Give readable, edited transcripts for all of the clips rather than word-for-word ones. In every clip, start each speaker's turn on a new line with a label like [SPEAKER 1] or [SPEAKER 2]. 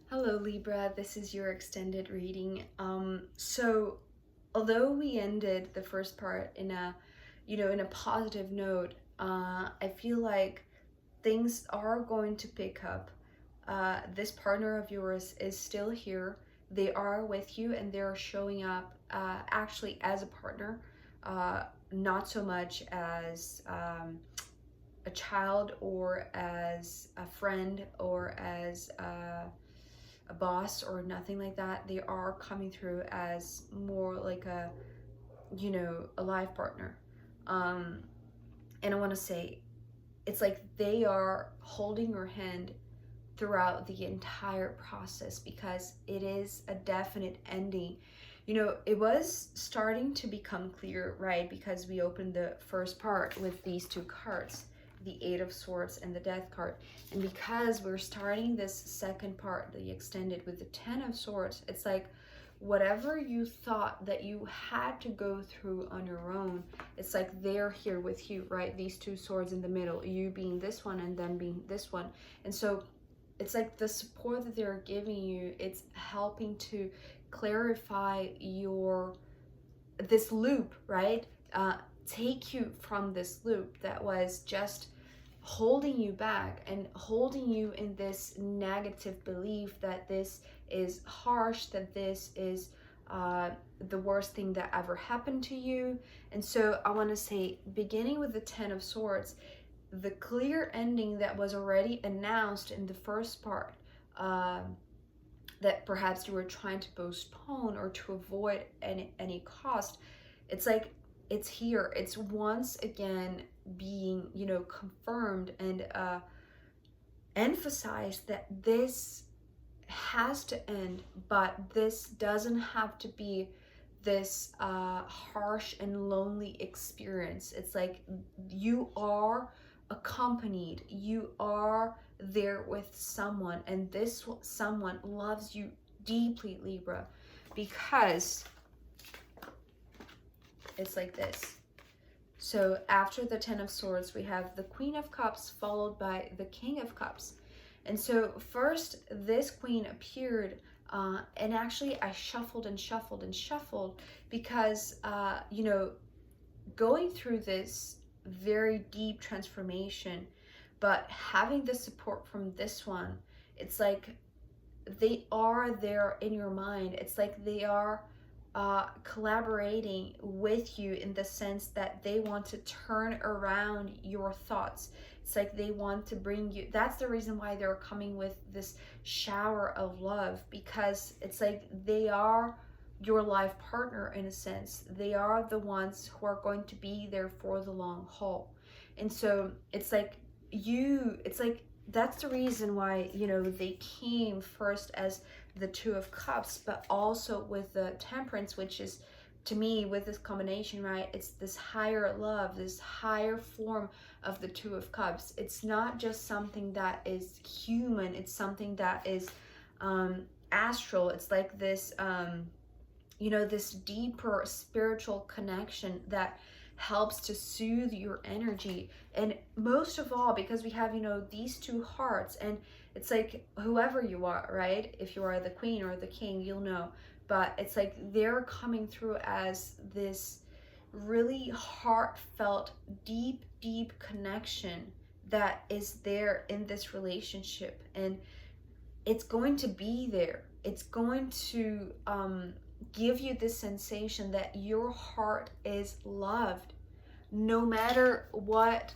[SPEAKER 1] Hello Libra, this is your extended reading. So although we ended the first part in a positive note, I feel like things are going to pick up. This partner of yours is still here. They are with you and they're showing up actually as a partner, not so much as a child or as a friend or as a boss or nothing like that. They are coming through as more like a life partner. Um, and I want to say, it's like they are holding your hand throughout the entire process because it is a definite ending. It was starting to become clear, right? Because we opened the first part with these two cards, the Eight of Swords and the Death card. And because we're starting this second part, the extended, with the Ten of Swords, it's like whatever you thought that you had to go through on your own, it's like they're here with you, right? These two swords in the middle, you being this one and them being this one. And so it's like the support that they're giving you, it's helping to clarify this loop, right? Take you from this loop that was just holding you back and holding you in this negative belief that this is harsh, that this is the worst thing that ever happened to you. And so I want to say, beginning with the Ten of Swords, the clear ending that was already announced in the first part, that perhaps you were trying to postpone or to avoid any cost, it's like it's here. It's once again being confirmed and emphasized that this has to end, but this doesn't have to be this harsh and lonely experience. It's like you are accompanied, you are there with someone, and this someone loves you deeply, Libra, because it's like this. So after the Ten of Swords, we have the Queen of Cups followed by the King of Cups. And so first this queen appeared, and actually I shuffled and shuffled and shuffled because, going through this very deep transformation, but having the support from this one, it's like they are there in your mind. It's like they are collaborating with you in the sense that they want to turn around your thoughts. It's like they want to bring you, that's the reason why they're coming with this shower of love, because it's like they are your life partner in a sense. They are the ones who are going to be there for the long haul. And so it's like that's the reason why they came first as the Two of Cups, but also with the Temperance, which is, to me, with this combination, right, it's this higher love, this higher form of the Two of Cups. It's not just something that is human, it's something that is astral. It's like this this deeper spiritual connection that helps to soothe your energy. And most of all, because we have these two hearts, and it's like whoever you are, right? If you are the queen or the king, you'll know. But it's like they're coming through as this really heartfelt, deep connection that is there in this relationship, and it's going to be there. It's going to give you this sensation that your heart is loved, no matter what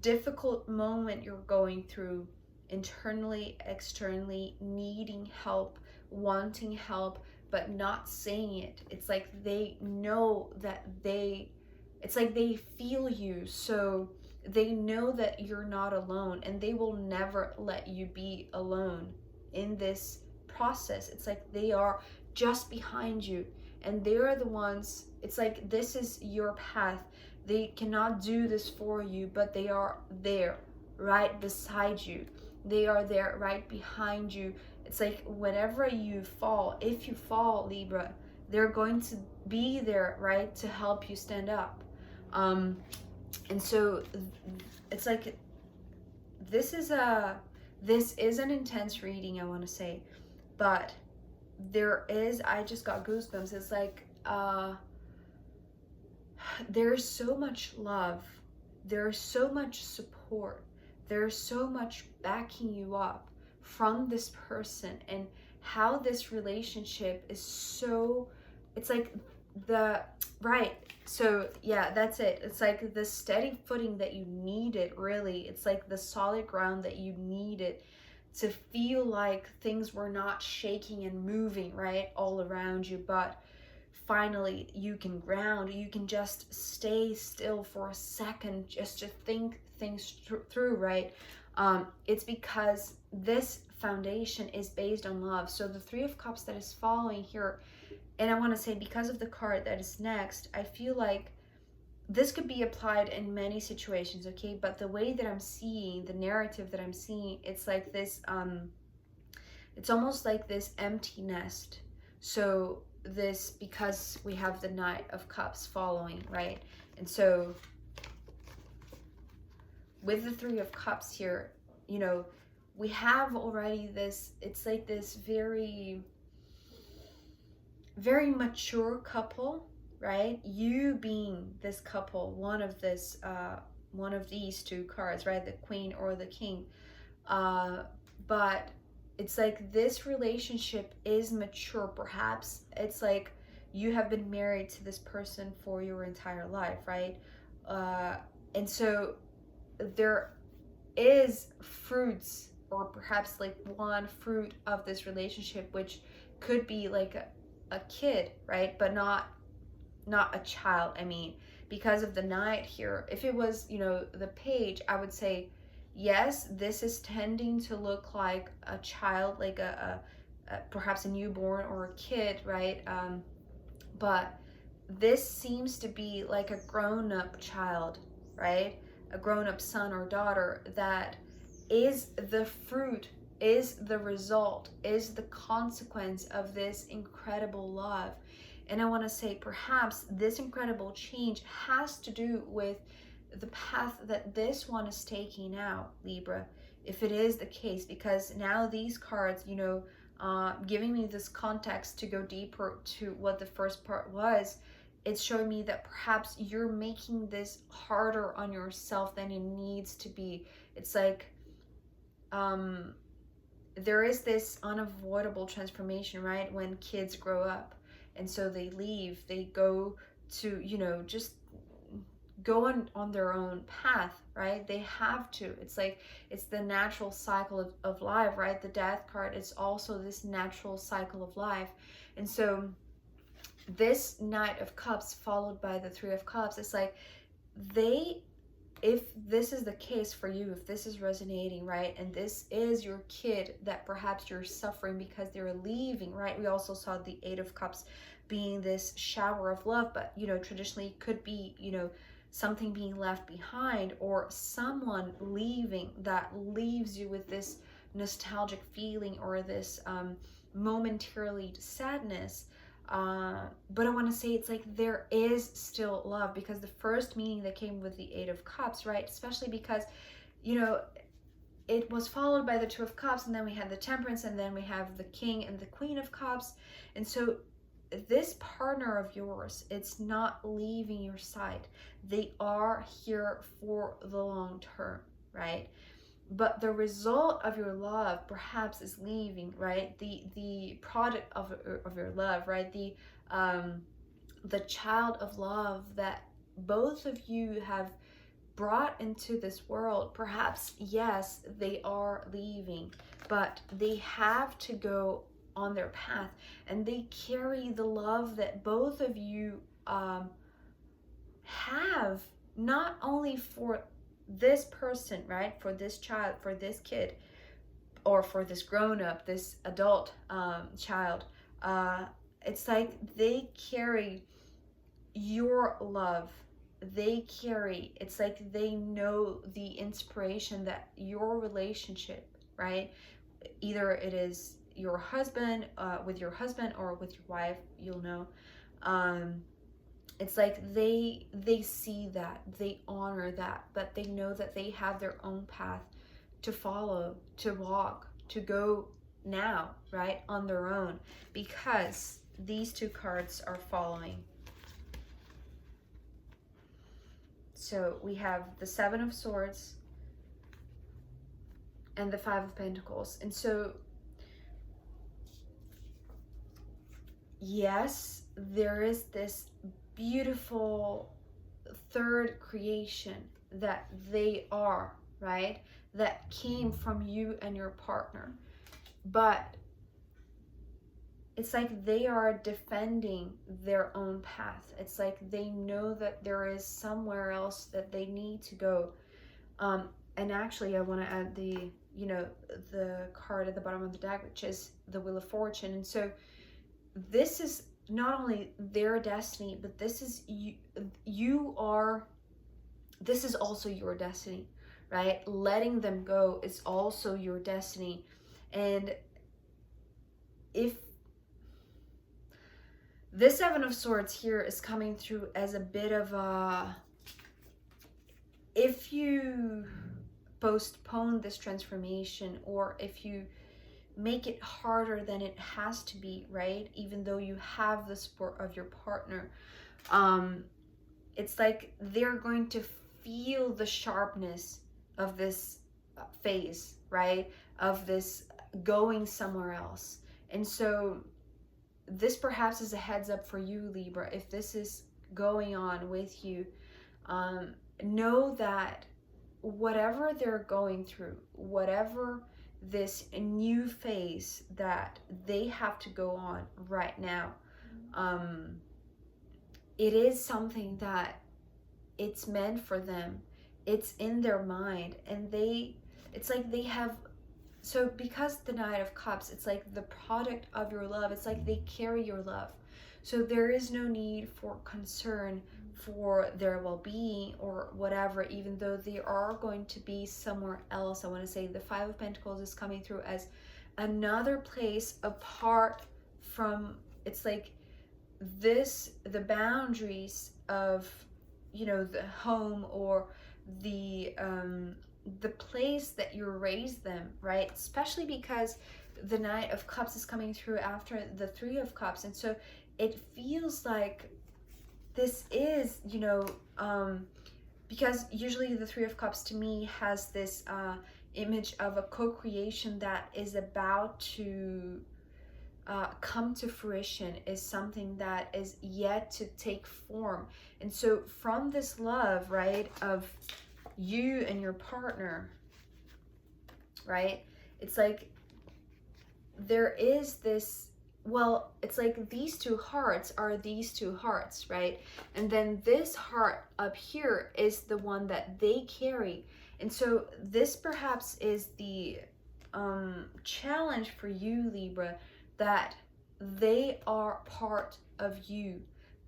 [SPEAKER 1] difficult moment you're going through, internally, externally, needing help, wanting help, but not saying it. It's like they know that it's like they feel you, so they know that you're not alone, and they will never let you be alone in this process. It's like they are just behind you, and they are the ones, it's like this is your path. They cannot do this for you, but they are there right beside you. They are there right behind you. It's like whenever you fall, if you fall, Libra, they're going to be there, right, to help you stand up. And so it's like this is an intense reading, I want to say. but there is, I just got goosebumps. It's like there's so much love, there's so much support, there's so much backing you up from this person, and how this relationship is so, it's like the right, so yeah, that's it. It's like the steady footing that you needed, really. It's like the solid ground that you needed to feel like things were not shaking and moving, right, all around you, but finally you can ground, you can just stay still for a second just to think things through, right? It's because this foundation is based on love. So the Three of Cups that is following here, and I want to say, because of the card that is next, I feel like this could be applied in many situations, okay? But the way that I'm seeing, the narrative that I'm seeing, it's like this, it's almost like this empty nest. So this, because we have the Knight of Cups following, right? And so with the Three of Cups here, you know, we have already this, it's like this very, very mature couple, right? You being this couple, one of these two cards, right? The Queen or the King. But it's like this relationship is mature. Perhaps it's like you have been married to this person for your entire life, right? And so there is fruits, or perhaps like one fruit of this relationship, which could be like a kid, right? But not a child. I mean, because of the Knight here, if it was, you know, the Page, I would say yes, this is tending to look like a child, like a perhaps a newborn or a kid, right? But this seems to be like a grown-up child, right? A grown-up son or daughter that is the fruit, is the result, is the consequence of this incredible love. And I want to say, perhaps this incredible change has to do with the path that this one is taking now, Libra, if it is the case, because now these cards, you know, giving me this context to go deeper to what the first part was, it's showing me that perhaps you're making this harder on yourself than it needs to be. It's like there is this unavoidable transformation, right? When kids grow up, and so they leave, they go to, you know, just go on their own path, right? They have to. It's like, it's the natural cycle of life, right? The Death card is also this natural cycle of life. And so this Knight of Cups followed by the Three of Cups, it's like they, if this is the case for you, if this is resonating, right, and this is your kid that perhaps you're suffering because they're leaving, right? We also saw the Eight of Cups being this shower of love, but, you know, traditionally it could be, you know, something being left behind, or someone leaving that leaves you with this nostalgic feeling, or this momentarily sadness. But I want to say, it's like there is still love, because the first meaning that came with the Eight of Cups, right? Especially because, you know, it was followed by the Two of Cups, and then we had the Temperance, and then we have the King and the Queen of Cups. And so this partner of yours, it's not leaving your side. They are here for the long term, right? But the result of your love perhaps is leaving, right? The product of your love, right? The child of love that both of you have brought into this world, perhaps, yes, they are leaving, but they have to go on their path, and they carry the love that both of you have, not only for this person, right, for this child, for this kid, or for this grown-up, this adult child. It's like they carry your love. They carry, it's like they know the inspiration that your relationship, right, either it is your husband, with your husband, or with your wife, you'll know, it's like they see that, they honor that, but they know that they have their own path to follow, to walk, to go now, right, on their own, because these two cards are following. So we have the Seven of Swords and the Five of Pentacles. And so, yes, there is this beautiful third creation that they are, right? That came from you and your partner. But it's like they are defending their own path. It's like they know that there is somewhere else that they need to go. And actually, I want to add the, you know, the card at the bottom of the deck, which is the Wheel of Fortune. And so this is not only their destiny, but this is this is also your destiny, right? Letting them go is also your destiny. And if this Seven of Swords here is coming through as a bit of a, if you postpone this transformation, or if you make it harder than it has to be, right? Even though you have the support of your partner, it's like they're going to feel the sharpness of this phase, right? Of this going somewhere else. And so this perhaps is a heads up for you, Libra. If this is going on with you, know that whatever they're going through, whatever this new phase that they have to go on right now, it is something that it's meant for them. It's in their mind, and it's like they have, so because the Knight of Cups, it's like the product of your love. It's like they carry your love. So there is no need for concern for their well-being or whatever, even though they are going to be somewhere else. I want to say the Five of Pentacles is coming through as another place apart from, it's like this, the boundaries of, you know, the home or the place that you raised them, right? Especially because the Knight of Cups is coming through after the Three of Cups. And so it feels like this is, you know, because usually the Three of Cups to me has this image of a co-creation that is about to come to fruition, is something that is yet to take form. And so from this love, right, of you and your partner, right, it's like there is this, well, it's like these two hearts are these two hearts, right? And then this heart up here is the one that they carry. And so this perhaps is the challenge for you, Libra, that they are part of you,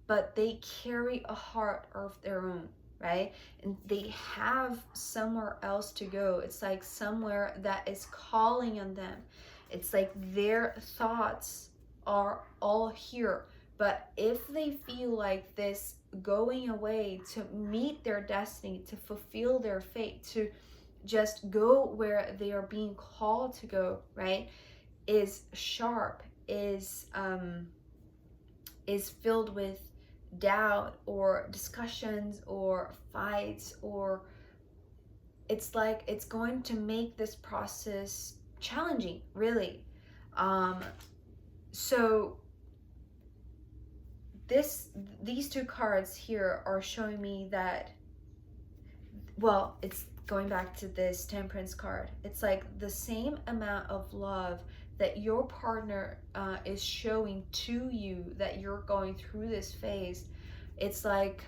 [SPEAKER 1] but they carry a heart of their own, right? And they have somewhere else to go. It's like somewhere that is calling on them. It's like their thoughts are all here, but if they feel like this going away to meet their destiny, to fulfill their fate, to just go where they are being called to go, right, is sharp, is filled with doubt or discussions or fights, or it's like it's going to make this process challenging, really. So these two cards here are showing me that, well, it's going back to this Temperance card. It's like the same amount of love that your partner is showing to you, that you're going through this phase. It's like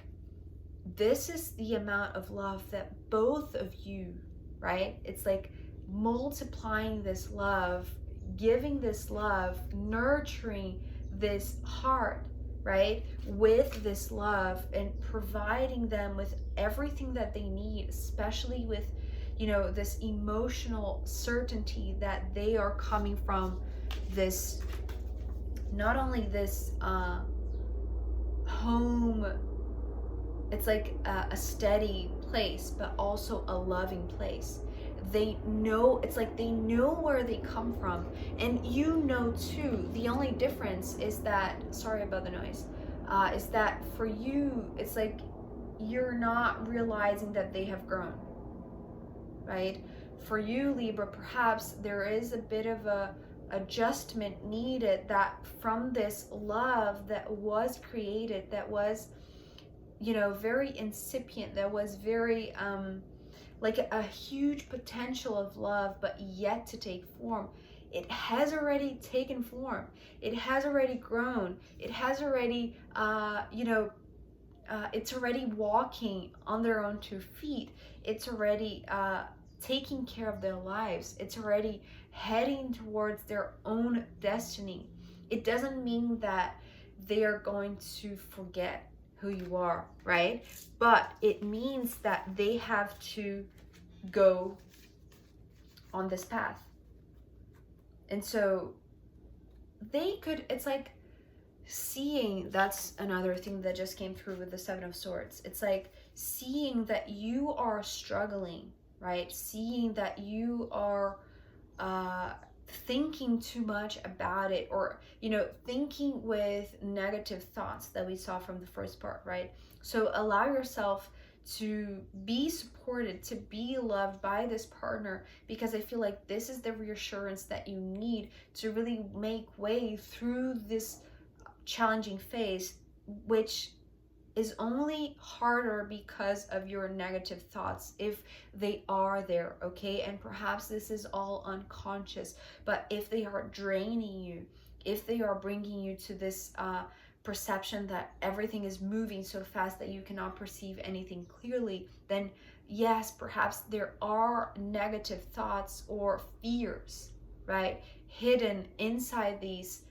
[SPEAKER 1] this is the amount of love that both of you, right? It's like multiplying this love, giving this love, nurturing this heart, right, with this love, and providing them with everything that they need, especially with, you know, this emotional certainty that they are coming from this, not only this home, it's like a steady place, but also a loving place. They know, it's like they know where they come from, and you know too. The only difference is that, sorry about the noise, is that for you, it's like you're not realizing that they have grown, right? For you, Libra, perhaps there is a bit of a adjustment needed, that from this love that was created, that was, you know, very incipient, that was very like a huge potential of love, but yet to take form. It has already taken form. It has already grown. It has already, it's already walking on their own 2 feet. It's already taking care of their lives. It's already heading towards their own destiny. It doesn't mean that they are going to forget who you are, right? But it means that they have to go on this path. And so they could, it's like seeing, that's another thing that just came through with the Seven of Swords. It's like seeing that you are struggling, right? Seeing that you are thinking too much about it, or, you know, thinking with negative thoughts that we saw from the first part, right? So allow yourself to be supported, to be loved by this partner, because I feel like this is the reassurance that you need to really make way through this challenging phase, which is only harder because of your negative thoughts, if they are there, okay? And perhaps this is all unconscious, but if they are draining you, if they are bringing you to this perception that everything is moving so fast that you cannot perceive anything clearly, then yes, perhaps there are negative thoughts or fears, right, hidden inside these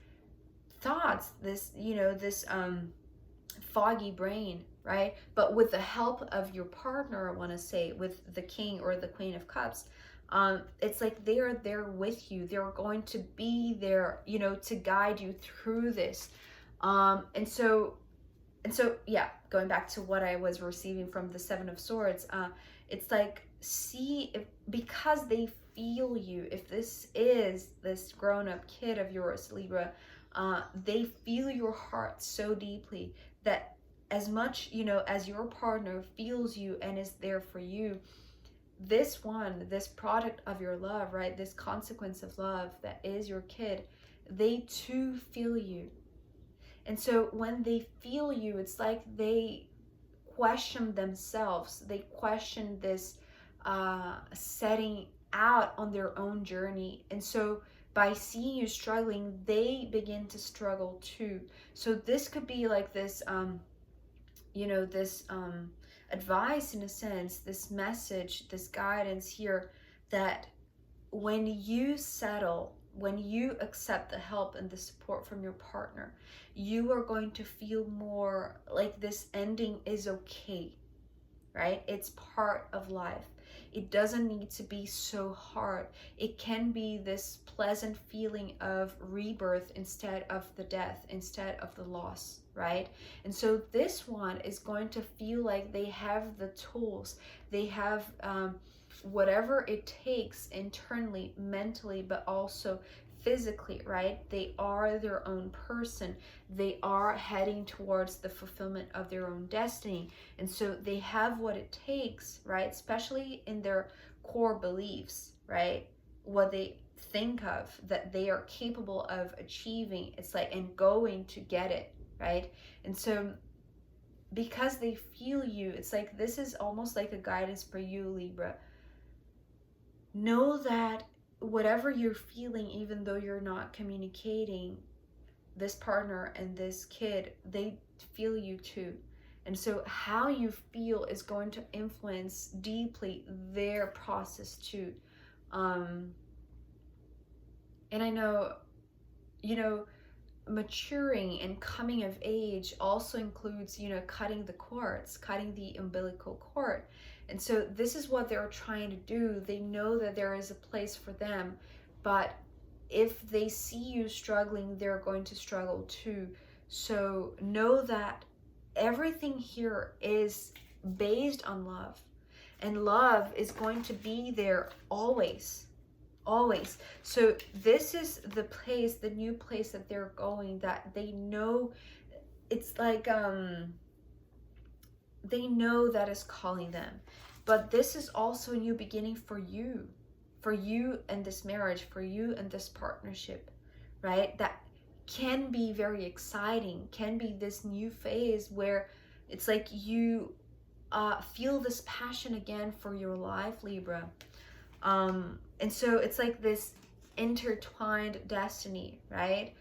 [SPEAKER 1] thoughts, this, you know, this foggy brain, right? But with the help of your partner, I want to say, with the King or the Queen of Cups, it's like they are there with you. They're going to be there, you know, to guide you through this. And so yeah, going back to what I was receiving from the Seven of Swords, it's like, see, if, because they feel you, if this is this grown-up kid of yours, Libra, they feel your heart so deeply that as much, you know, as your partner feels you and is there for you, this one, this product of your love, right, this consequence of love that is your kid, they too feel you. And so when they feel you, it's like they question themselves. They question this setting out on their own journey. And so by seeing you struggling, they begin to struggle too. So this could be like this, you know, this advice in a sense, this message, this guidance here, that when you settle, when you accept the help and the support from your partner, you are going to feel more like this ending is okay, right? It's part of life. It doesn't need to be so hard. It can be this pleasant feeling of rebirth instead of the death, instead of the loss, right? And so this one is going to feel like they have the tools, they have whatever it takes internally, mentally, but also physically, right? They are their own person. They are heading towards the fulfillment of their own destiny. And so they have what it takes, right? Especially in their core beliefs, right? What they think of that they are capable of achieving. It's like, and going to get it, right? And so because they feel you, it's like, this is almost like a guidance for you, Libra. Know that whatever you're feeling, even though you're not communicating, this partner and this kid, they feel you too. And so how you feel is going to influence deeply their process too. And I know, you know, maturing and coming of age also includes, you know, cutting the cords, cutting the umbilical cord. And so this is what they're trying to do. They know that there is a place for them, but if they see you struggling, they're going to struggle too. So know that everything here is based on love. and love is going to be there always. Always. So this is the place, the new place that they're going, that they know. It's like they know that is calling them. But this is also a new beginning for you and this marriage, for you and this partnership, right? That can be very exciting, can be this new phase where it's like you feel this passion again for your life, Libra. And so it's like this intertwined destiny, right?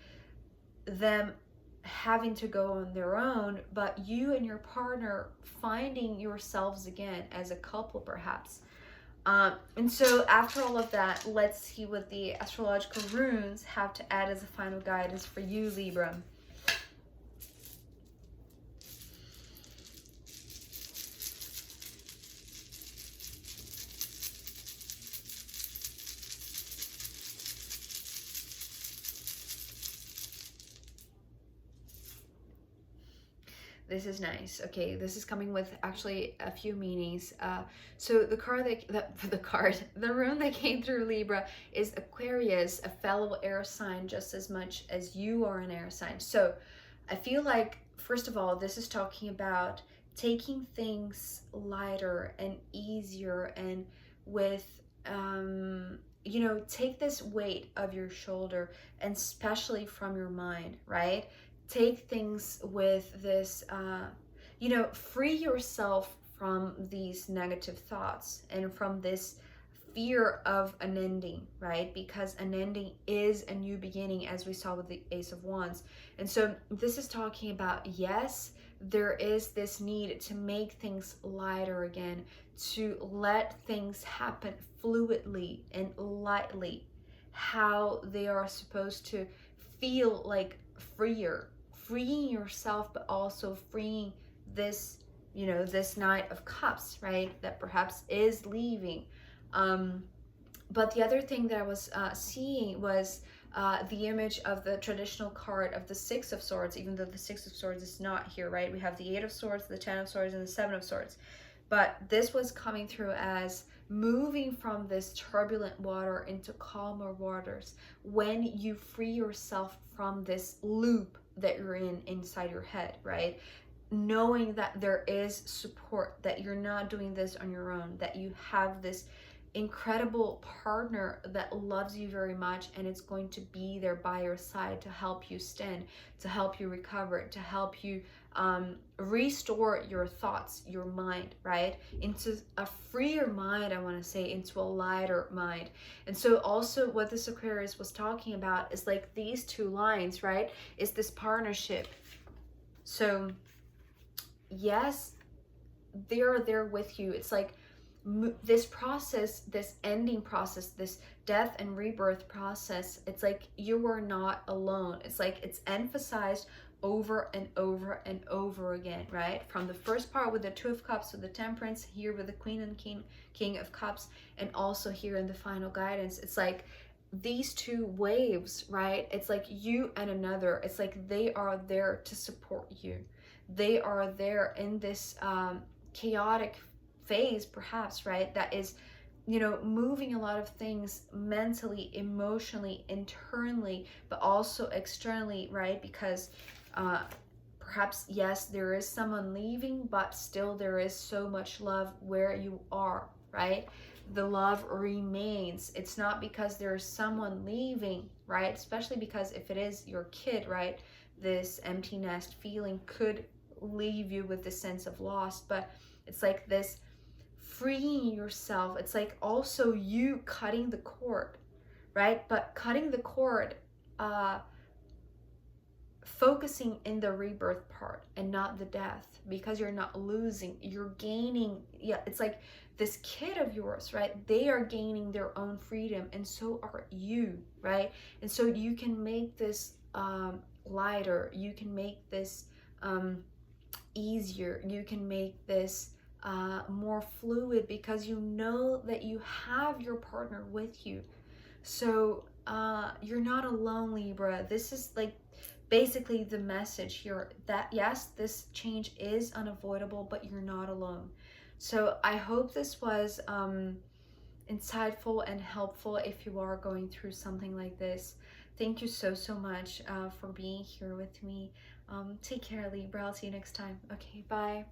[SPEAKER 1] Them having to go on their own, but you and your partner finding yourselves again as a couple, perhaps. And so after all of that, let's see what the astrological runes have to add as a final guidance for you, Libra. This is nice. Okay, this is coming with actually a few meanings. So the card the rune that came through, Libra, is Aquarius, a fellow air sign, just as much as you are an air sign. So I feel like, first of all, this is talking about taking things lighter and easier, and with take this weight of your shoulder, and especially from your mind, right? Take things with this, free yourself from these negative thoughts and from this fear of an ending, right? Because an ending is a new beginning, as we saw with the Ace of Wands. And so this is talking about, yes, there is this need to make things lighter again, to let things happen fluidly and lightly, how they are supposed to feel, like freeing yourself, but also freeing this, this Knight of Cups, right? That perhaps is leaving. But the other thing that I was seeing was the image of the traditional card of the Six of Swords, even though the Six of Swords is not here, right? We have the Eight of Swords, the Ten of Swords, and the Seven of Swords. But this was coming through as moving from this turbulent water into calmer waters, when you free yourself from this loop that you're inside your head, right? Knowing that there is support, that you're not doing this on your own, that you have this incredible partner that loves you very much, and it's going to be there by your side to help you stand, to help you recover, to help you restore your thoughts, your mind, right? Into a freer mind, I want to say, into a lighter mind. And so also what this Aquarius was talking about is like these two lines, right? Is this partnership. So yes, they're there with you. It's like this process, this ending process, this death and rebirth process, it's like you are not alone. It's like it's emphasized over and over and over again, right? From the first part with the Two of Cups, with the Temperance, here with the Queen and King of Cups, and also here in the final guidance, it's like these two waves, right? It's like you and another. It's like they are there to support you. They are there in this chaotic phase, perhaps, right? That is, moving a lot of things mentally, emotionally, internally, but also externally, right? Because perhaps, yes, there is someone leaving, but still there is so much love where you are, right? The love remains. It's not because there's someone leaving, right? Especially because if it is your kid, right? This empty nest feeling could leave you with this sense of loss, but it's like this freeing yourself. It's like also you cutting the cord, right? But cutting the cord, focusing in the rebirth part and not the death, because you're not losing, you're gaining. Yeah, it's like this kid of yours, right? They are gaining their own freedom, and so are you, right? And so you can make this lighter, you can make this easier, you can make this more fluid, because you know that you have your partner with you. So you're not alone, Libra. This is like basically the message here, that yes, this change is unavoidable, but you're not alone. So I hope this was insightful and helpful if you are going through something like this. Thank you so much for being here with me. Take care, Libra. I'll see you next time. Okay, bye.